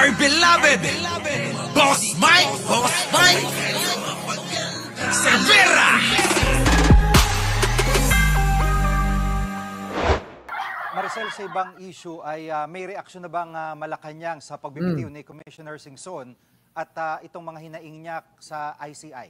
our beloved Boss Mike Cervera. Maricel, sa ibang issue ay may reaksyon na bang Malacanang sa pagbibitiw ni Commissioner Singson at itong mga hinaing niya sa ICI?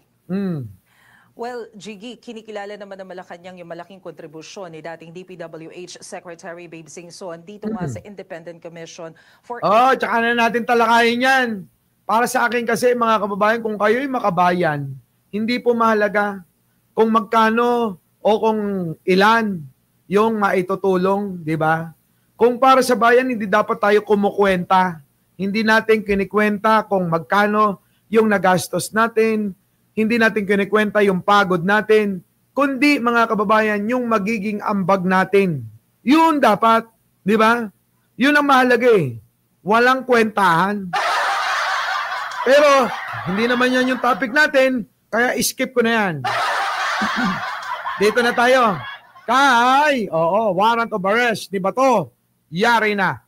Well, Jiggy, kinikilala naman ng Malacanang yung malaking kontribusyon ni dating DPWH Secretary Babe Singson dito nga sa Independent Commission for... Tsaka na natin talakayin yan. Para sa akin kasi, mga kababayan, kung kayo'y makabayan, hindi po mahalaga kung magkano o kung ilan yung maitutulong, di ba? Kung para sa bayan, hindi dapat tayo kumukwenta. Hindi natin kinikwenta kung magkano yung nagastos natin, hindi natin kinikwenta yung pagod natin, kundi mga kababayan, yung magiging ambag natin. Yun dapat, di ba? Yun ang mahalaga eh. Walang kwentahan. Pero, hindi naman yan yung topic natin, kaya skip ko na yan. Dito na tayo. Warrant of arrest, di ba to? Yari na.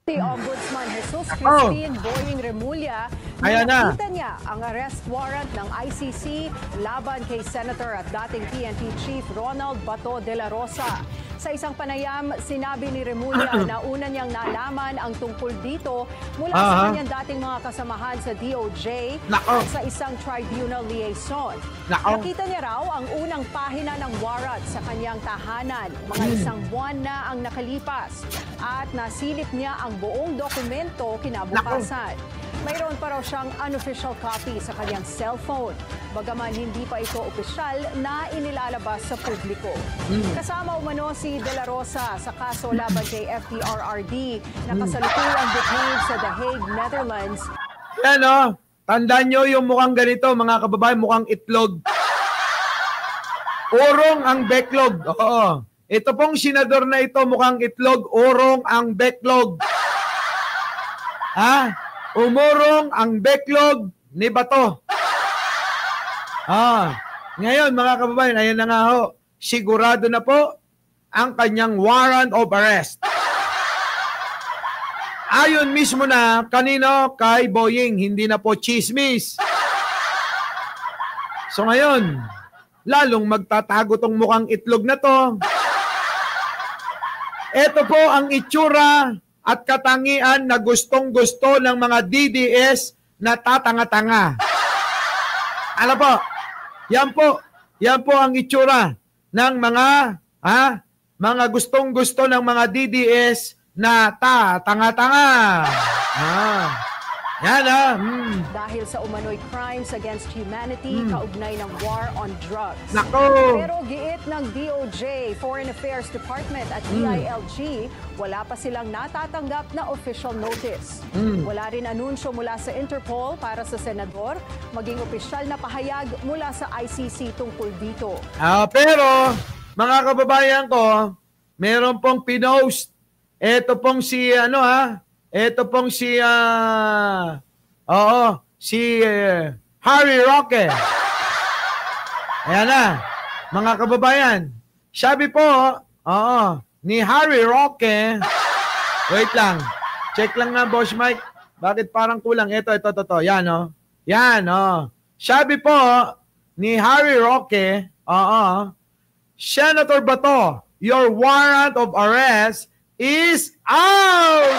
Si Ombudsman Jesus Crispin Boying Remulla, nakita niya ang arrest warrant ng ICC laban kay Senator at dating PNP Chief Ronald Bato de la Rosa. Sa isang panayam, sinabi ni Remulla na una niyang nalaman ang tungkol dito mula sa kanyang dating mga kasamahan sa DOJ at sa isang tribunal liaison. Nakita niya raw ang unang pahina ng warrant sa kanyang tahanan, mga isang buwan na ang nakalipas, at nasilip niya ang buong dokumento kinabukasan. Mayroon pa raw siyang unofficial copy sa kanyang cellphone, bagaman hindi pa ito opisyal na inilalabas sa publiko. Kasama umano si De La Rosa sa kaso laban kay FDRRD na kasalukuyang detained sa The Hague, Netherlands. Yan tandaan nyo yung mukhang ganito, mga kababayan, mukhang itlog. Urong ang backlog. Oo. Ito pong senador na ito, mukhang itlog, urong ang backlog. Umurong ang backlog ni Bato. Ngayon, mga kababayan, ayan na nga ho. Sigurado na po ang kanyang warrant of arrest. Ayon mismo na kanino kay Boying, hindi na po chismis. So ngayon, lalong magtatago tong mukhang itlog na to. Ito po ang itsura at katangian na gustong-gusto ng mga DDS na tatanga-tanga. Alam po, yan po ang itsura ng mga gustong-gusto ng mga DDS na tatanga-tanga. Dahil sa umano'y crimes against humanity, kaugnay ng war on drugs. Pero giit ng DOJ, Foreign Affairs Department at DILG, wala pa silang natatanggap na official notice. Wala rin anunsyo mula sa Interpol para sa senador, maging opisyal na pahayag mula sa ICC tungkol dito. Pero, mga kababayan ko, meron pong pinost. Ito pong si Harry Roque. Ayan na, mga kababayan. Sabi po, ni Harry Roque, wait lang, check lang nga, Boss Mike, bakit parang kulang? Ito, yan Sabi po, ni Harry Roque, Senator Bato, your warrant of arrest is out!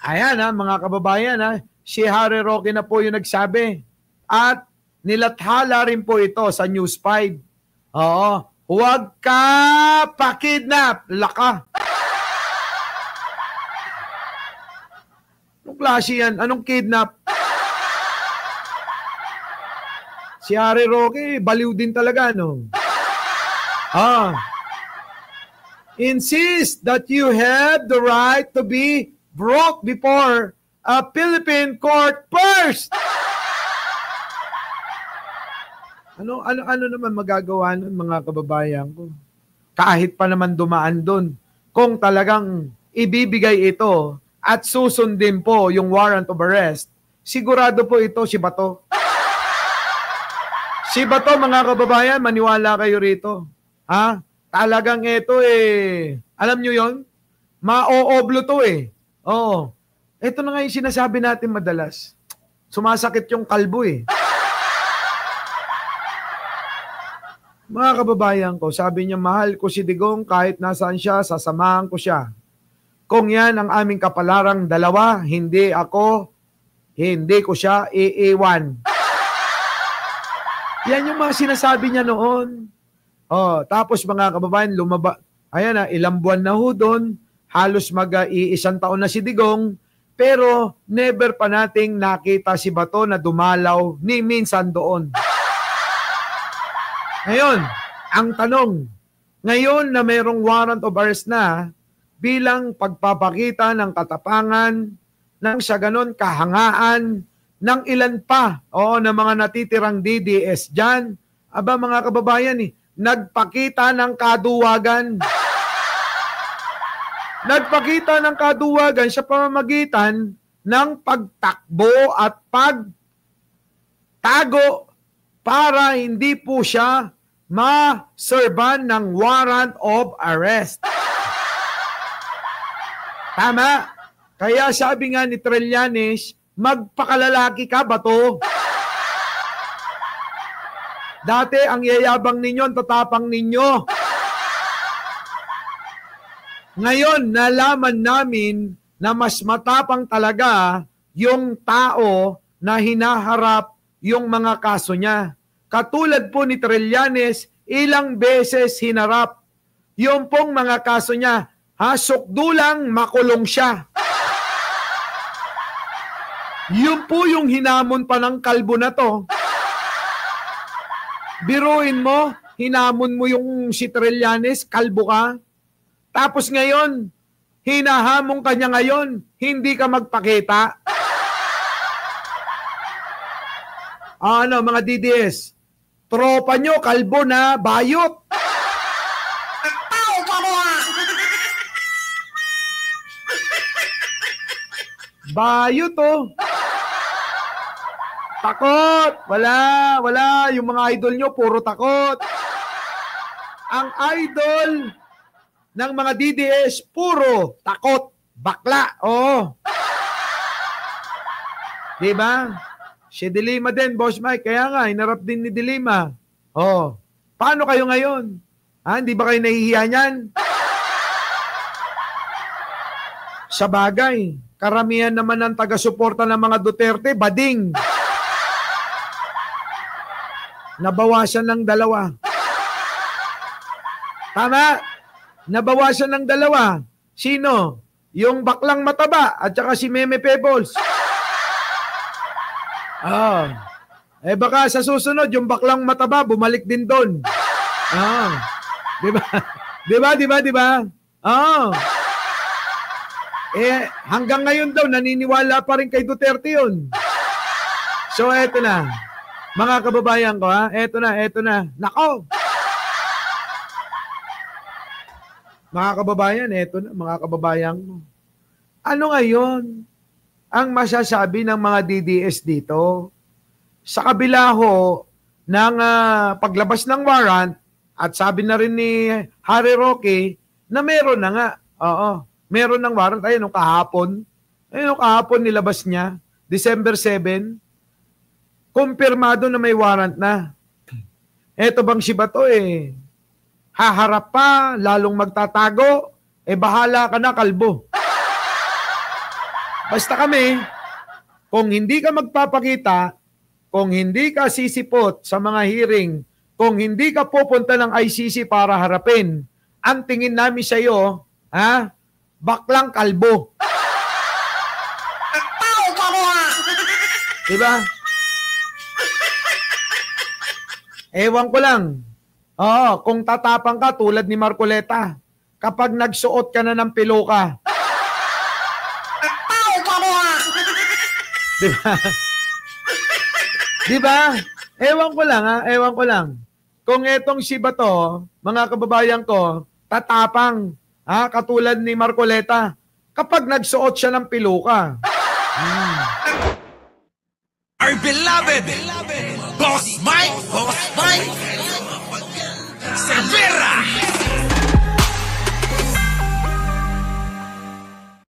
Ayan mga kababayan, si Harry Roque na po yung nagsabi. At nilathala rin po ito sa News 5. Huwag ka pakidnap, laka. Anong klase yan? Anong kidnap? Si Harry Roque, baliw din talaga, no? Insist that you have the right to be brought before a Philippine court first. Ano naman magagawa nun, mga kababayan ko? Kahit pa naman dumaan dun, kung talagang ibibigay ito at susundin po yung warrant of arrest, sigurado po ito si Bato. Si Bato, mga kababayan, maniwala kayo rito. talagang ito alam nyo yon, ma-ooblo to Oo. Ito na nga yung sinasabi natin madalas. Sumasakit yung kalbo Mga kababayan ko, sabi niya, mahal ko si Digong kahit nasaan siya, sasamahan ko siya. Kung yan ang aming kapalarang dalawa, hindi ko siya iiwan. Yan yung mga sinasabi niya noon. Tapos mga kababayan, ayan ilang buwan na ho doon, halos mag-iisang taon na si Digong, pero never pa nating nakita si Bato na dumalaw ni minsan doon. Ngayon, ang tanong, ngayon na mayroong warrant of arrest na, bilang pagpapakita ng katapangan, ng sa ganon kahangaan, ng ilan pa, ng mga natitirang DDS dyan, aba mga kababayan nagpakita ng kaduwagan. Nagpakita ng kaduwagan sa pamamagitan ng pagtakbo at pagtago para hindi po siya ma-serban ng warrant of arrest. Tama? Kaya sabi nga ni Trillanes, magpakalalaki ka, Bato. Dati ang yayabang ninyo, ang tatapang ninyo. Ngayon, nalaman namin na mas matapang talaga yung tao na hinaharap yung mga kaso niya. Katulad po ni Trillanes, ilang beses hinarap yung pong mga kaso niya. Sukdulang makulong siya. Yun po yung hinamon pa ng kalbo na to. Biruin mo, hinamon mo yung si Trillanes, kalbo ka. Tapos ngayon, hinahamon ka niya ngayon, hindi ka magpakita. Mga DDS, tropa nyo, kalbo na, bayot. Bayot Takot. Wala. Yung mga idol nyo, puro takot. Ang idol ng mga DDS, puro takot. Bakla. Diba? Si Dilima din, Boss Mike. Kaya nga, hinarap din ni Dilima. Paano kayo ngayon? Hindi ba kayo nahihiya niyan? Sa bagay, karamihan naman ng taga-suporta ng mga Duterte, bading. Nabawasan ng 2. Tama? Nabawasan ng 2. Sino? Yung baklang mataba at saka si Meme Pebbles. Baka sa susunod, yung baklang mataba, bumalik din doon. Diba? Hanggang ngayon daw, naniniwala pa rin kay Duterte yun. So, eto na. Mga kababayan ko, eto na. Nako! Mga kababayan, eto na, mga kababayan ko. Ano ngayon ang masasabi ng mga DDS dito? Sa kabila ho ng paglabas ng warrant, at sabi na rin ni Harry Roque na meron na nga. Meron ng warrant. Ayun, kahapon nilabas niya. December 7. Kumpirmado na may warrant na. Eto bang si Bato haharap pa, lalong magtatago, bahala ka na, kalbo. Basta kami, kung hindi ka magpapakita, kung hindi ka sisipot sa mga hearing, kung hindi ka pupunta ng ICC para harapin, ang tingin namin sa iyo, baklang kalbo. Diba? Ewan ko lang. Kung tatapang ka tulad ni Marcoleta, kapag nagsuot ka na ng piloka. Diba? Ewan ko lang. Kung etong si Bato, mga kababayan ko, tatapang, katulad ni Marcoleta, kapag nagsuot siya ng piloka. Our beloved Boss Mike Severa.